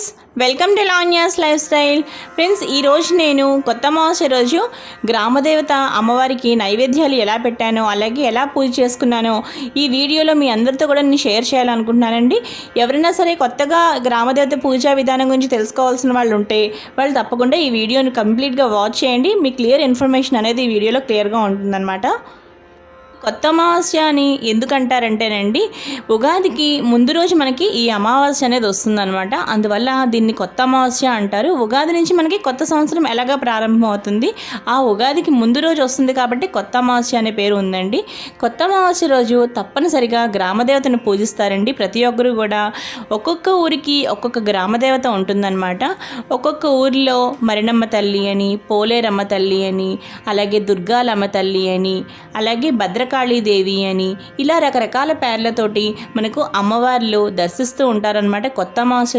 Friends, welcome to Lavanya's life style. Friends, ఈరోజు నేను కొత్త అమావాస్య రోజు గ్రామదేవత అమ్మవారికి నైవేద్యాలు ఎలా పెట్టానో, అలాగే ఎలా పూజ చేసుకున్నానో ఈ వీడియోలో మీ అందరితో కూడా నేను షేర్ చేయాలనుకుంటున్నానండి. ఎవరైనా సరే కొత్తగా గ్రామదేవత పూజా విధానం గురించి తెలుసుకోవాల్సిన వాళ్ళు ఉంటే వాళ్ళు తప్పకుండా ఈ వీడియోని కంప్లీట్గా వాచ్ చేయండి. మీ క్లియర్ ఇన్ఫర్మేషన్ అనేది ఈ వీడియోలో క్లియర్గా ఉంటుందన్నమాట. కొత్త అమావాస్య అని ఎందుకంటారంటేనండి, ఉగాదికి ముందు రోజు మనకి ఈ అమావాస్య అనేది వస్తుందన్నమాట. అందువల్ల దీన్ని కొత్త అమావాస్య అంటారు. ఉగాది నుంచి మనకి కొత్త సంవత్సరం ఎలాగా ప్రారంభం అవుతుంది, ఆ ఉగాదికి ముందు రోజు వస్తుంది కాబట్టి కొత్త అమావాస్య అనే పేరు ఉందండి. కొత్త అమావాస్య రోజు తప్పనిసరిగా గ్రామదేవతను పూజిస్తారండి. ప్రతి ఒక్కరు కూడా ఒక్కొక్క ఊరికి ఒక్కొక్క గ్రామదేవత ఉంటుందన్నమాట. ఒక్కొక్క ఊరిలో మరినమ్మ తల్లి అని, పోలేరమ్మ తల్లి అని, అలాగే దుర్గాలమ్మ తల్లి అని, అలాగే భద్రకాళీదేవి అని, ఇలా రకరకాల పేర్లతోటి మనకు అమ్మవార్లు దర్శిస్తూ ఉంటారనమాట కొత్త అమావాస్య